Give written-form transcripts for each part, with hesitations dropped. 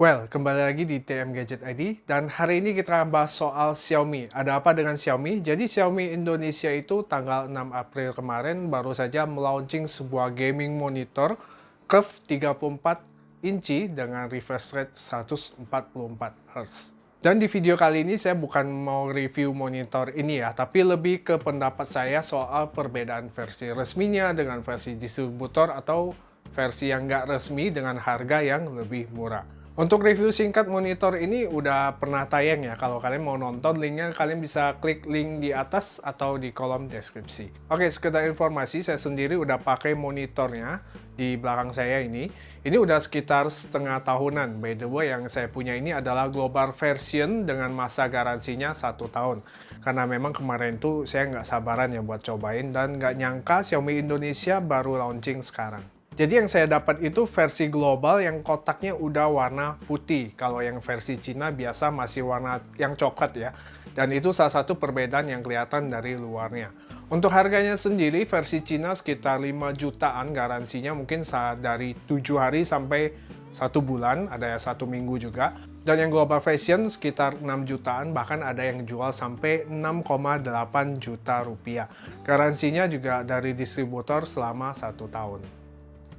Well, kembali lagi di TM Gadget ID dan hari ini kita akan bahas soal Xiaomi. Ada apa dengan Xiaomi? Jadi Xiaomi Indonesia itu tanggal 6 April kemarin baru saja melaunching sebuah gaming monitor Curve 34 inci dengan refresh rate 144 Hz. Dan di video kali ini saya bukan mau review monitor ini ya, tapi lebih ke pendapat saya soal perbedaan versi resminya dengan versi distributor atau versi yang nggak resmi dengan harga yang lebih murah. Untuk review singkat monitor ini udah pernah tayang ya. Kalau kalian mau nonton linknya, kalian bisa klik link di atas atau di kolom deskripsi. Oke, sekedar informasi, saya sendiri udah pakai monitornya di belakang saya ini. Ini udah sekitar setengah tahunan. By the way, yang saya punya ini adalah global version dengan masa garansinya 1 tahun. Karena memang kemarin tuh saya nggak sabaran ya buat cobain dan nggak nyangka Xiaomi Indonesia baru launching sekarang. Jadi yang saya dapat itu versi global yang kotaknya udah warna putih. Kalau yang versi Cina biasa masih warna yang coklat ya. Dan itu salah satu perbedaan yang kelihatan dari luarnya. Untuk harganya sendiri versi Cina sekitar 5 jutaan garansinya mungkin dari 7 hari sampai 1 bulan, ada 1 minggu juga. Dan yang global version sekitar 6 jutaan, bahkan ada yang jual sampai 6,8 juta rupiah. Garansinya juga dari distributor selama 1 tahun.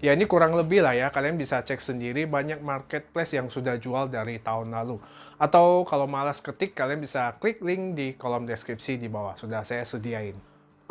Ya ini kurang lebih lah ya, kalian bisa cek sendiri banyak marketplace yang sudah jual dari tahun lalu. Atau kalau malas ketik, kalian bisa klik link di kolom deskripsi di bawah, sudah saya sediain.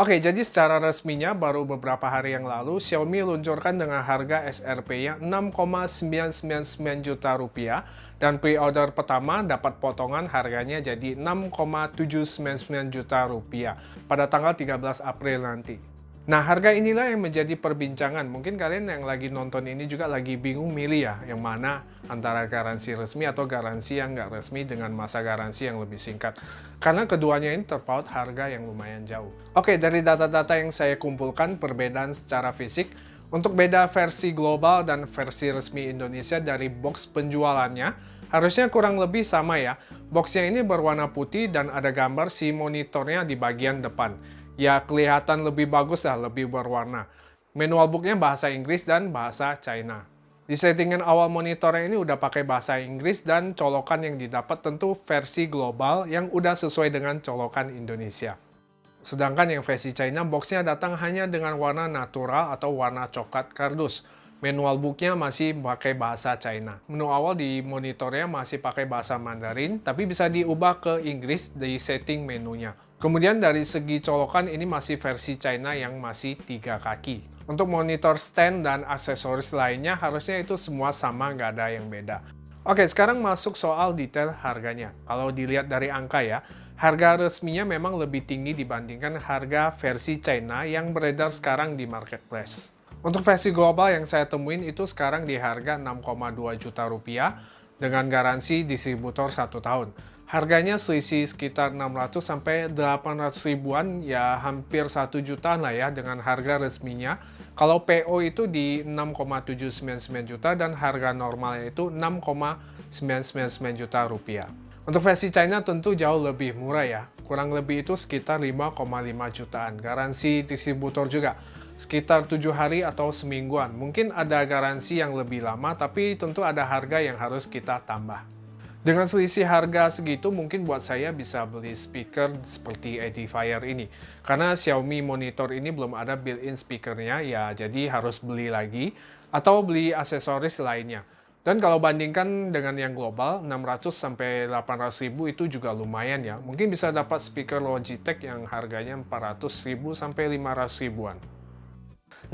Oke, jadi secara resminya baru beberapa hari yang lalu, Xiaomi luncurkan dengan harga SRP-nya 6,999 juta rupiah, dan pre-order pertama dapat potongan harganya jadi 6,799 juta rupiah pada tanggal 13 April nanti. Nah, harga inilah yang menjadi perbincangan. Mungkin kalian yang lagi nonton ini juga lagi bingung milih ya, yang mana antara garansi resmi atau garansi yang nggak resmi dengan masa garansi yang lebih singkat. Karena keduanya ini terpaut harga yang lumayan jauh. Oke, dari data-data yang saya kumpulkan, perbedaan secara fisik, untuk beda versi global dan versi resmi Indonesia dari box penjualannya, harusnya kurang lebih sama ya. Boxnya ini berwarna putih dan ada gambar si monitornya di bagian depan. Ya kelihatan lebih bagus lah, lebih berwarna. Manual booknya bahasa Inggris dan bahasa China. Di settingan awal monitornya ini udah pakai bahasa Inggris dan colokan yang didapat tentu versi global yang udah sesuai dengan colokan Indonesia. Sedangkan yang versi China boxnya datang hanya dengan warna natural atau warna coklat kardus. Manual booknya masih pakai bahasa China. Menu awal di monitornya masih pakai bahasa Mandarin, tapi bisa diubah ke Inggris di setting menunya. Kemudian dari segi colokan ini masih versi China yang masih 3 kaki. Untuk monitor stand dan aksesoris lainnya harusnya itu semua sama, nggak ada yang beda. Oke, sekarang masuk soal detail harganya. Kalau dilihat dari angka ya, harga resminya memang lebih tinggi dibandingkan harga versi China yang beredar sekarang di marketplace. Untuk versi global yang saya temuin itu sekarang di harga 6,2 juta rupiah dengan garansi distributor 1 tahun. Harganya selisih sekitar 600 sampai 800 ribuan, ya hampir 1 jutaan lah ya dengan harga resminya. Kalau PO itu di 6,799 juta dan harga normalnya itu 6,999 juta rupiah. Untuk versi China tentu jauh lebih murah ya, kurang lebih itu sekitar 5,5 jutaan. Garansi distributor juga sekitar 7 hari atau semingguan. Mungkin ada garansi yang lebih lama, tapi tentu ada harga yang harus kita tambah. Dengan selisih harga segitu, mungkin buat saya bisa beli speaker seperti Edifier ini. Karena Xiaomi monitor ini belum ada built-in speakernya, ya jadi harus beli lagi, atau beli aksesoris lainnya. Dan kalau bandingkan dengan yang global, 600 sampai 800 ribu itu juga lumayan ya. Mungkin bisa dapat speaker Logitech yang harganya 400 ribu sampai 500 ribuan.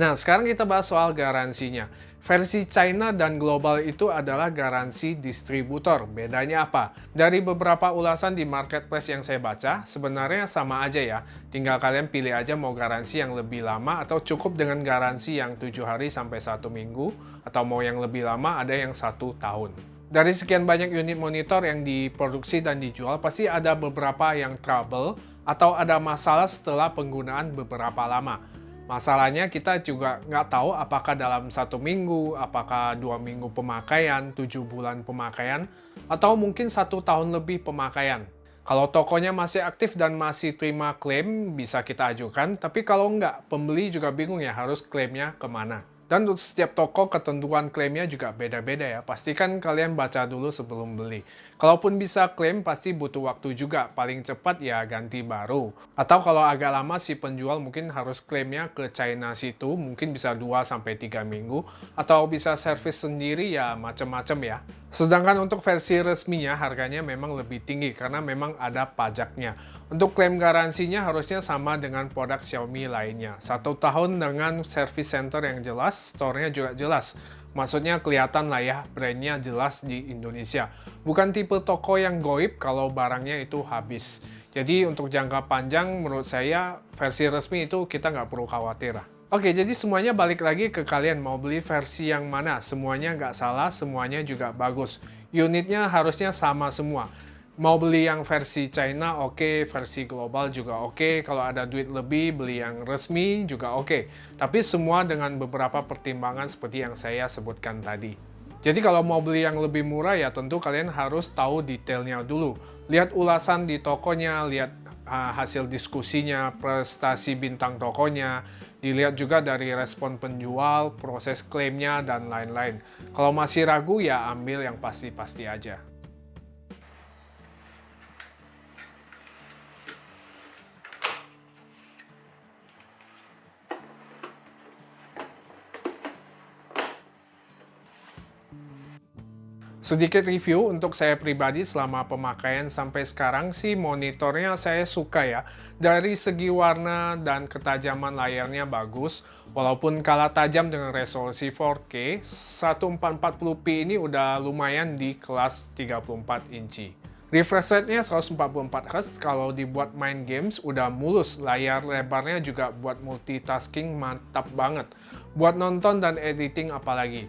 Nah, sekarang kita bahas soal garansinya. Versi China dan global itu adalah garansi distributor. Bedanya apa? Dari beberapa ulasan di marketplace yang saya baca, sebenarnya sama aja ya. Tinggal kalian pilih aja mau garansi yang lebih lama atau cukup dengan garansi yang 7 hari sampai 1 minggu, atau mau yang lebih lama ada yang 1 tahun. Dari sekian banyak unit monitor yang diproduksi dan dijual, pasti ada beberapa yang trouble atau ada masalah setelah penggunaan beberapa lama. Masalahnya kita juga nggak tahu apakah dalam 1 minggu, apakah 2 minggu pemakaian, 7 bulan pemakaian, atau mungkin 1 tahun lebih pemakaian. Kalau tokonya masih aktif dan masih terima klaim, bisa kita ajukan, tapi kalau nggak, pembeli juga bingung ya harus klaimnya kemana. Dan untuk setiap toko ketentuan klaimnya juga beda-beda ya. Pastikan kalian baca dulu sebelum beli. Kalaupun bisa klaim pasti butuh waktu juga. Paling cepat ya ganti baru. Atau kalau agak lama si penjual mungkin harus klaimnya ke China situ. Mungkin bisa 2-3 minggu. Atau bisa servis sendiri ya macam-macam ya. Sedangkan untuk versi resminya harganya memang lebih tinggi karena memang ada pajaknya. Untuk klaim garansinya harusnya sama dengan produk Xiaomi lainnya. 1 tahun dengan service center yang jelas, store-nya juga jelas. Maksudnya kelihatan lah ya, brandnya jelas di Indonesia. Bukan tipe toko yang goib kalau barangnya itu habis. Jadi untuk jangka panjang menurut saya versi resmi itu kita nggak perlu khawatir lah. Oke, jadi semuanya balik lagi ke kalian mau beli versi yang mana. Semuanya nggak salah, semuanya juga bagus. Unitnya harusnya sama semua. Mau beli yang versi China oke, versi global juga oke. Kalau ada duit lebih, beli yang resmi juga oke. Tapi semua dengan beberapa pertimbangan seperti yang saya sebutkan tadi. Jadi kalau mau beli yang lebih murah ya tentu kalian harus tahu detailnya dulu. Lihat ulasan di tokonya, lihat hasil diskusinya, prestasi bintang tokonya, dilihat juga dari respon penjual, proses klaimnya, dan lain-lain. Kalau masih ragu ya ambil yang pasti-pasti aja. Sedikit review untuk saya pribadi selama pemakaian sampai sekarang sih monitornya saya suka ya. Dari segi warna dan ketajaman layarnya bagus. Walaupun kalah tajam dengan resolusi 4K, 1440p ini udah lumayan di kelas 34 inci. Refresh rate-nya 144 Hz, kalau dibuat main games udah mulus, layar lebarnya juga buat multitasking mantap banget. Buat nonton dan editing apalagi.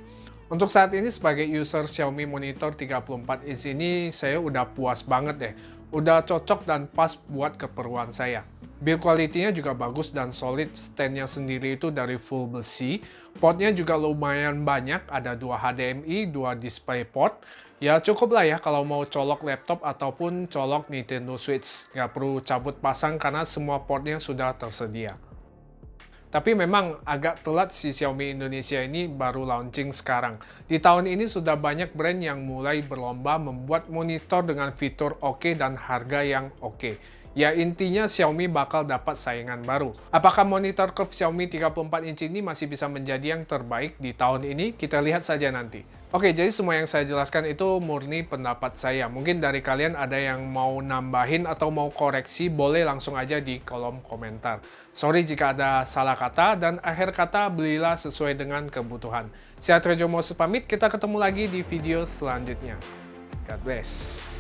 Untuk saat ini sebagai user Xiaomi monitor 34 inch ini saya udah puas banget deh. Udah cocok dan pas buat keperluan saya. Build quality-nya juga bagus dan solid, stand-nya sendiri itu dari full besi. Portnya juga lumayan banyak, ada 2 HDMI, 2 DisplayPort. Ya cukup lah ya kalau mau colok laptop ataupun colok Nintendo Switch. Nggak perlu cabut pasang karena semua portnya sudah tersedia. Tapi memang agak telat si Xiaomi Indonesia ini baru launching sekarang. Di tahun ini sudah banyak brand yang mulai berlomba membuat monitor dengan fitur oke dan harga yang oke. Ya intinya Xiaomi bakal dapat saingan baru. Apakah monitor curve Xiaomi 34 inch ini masih bisa menjadi yang terbaik di tahun ini? Kita lihat saja nanti. Oke, jadi semua yang saya jelaskan itu murni pendapat saya. Mungkin dari kalian ada yang mau nambahin atau mau koreksi, boleh langsung aja di kolom komentar. Sorry jika ada salah kata, dan akhir kata belilah sesuai dengan kebutuhan. Saya Trejo Moses pamit, kita ketemu lagi di video selanjutnya. God bless.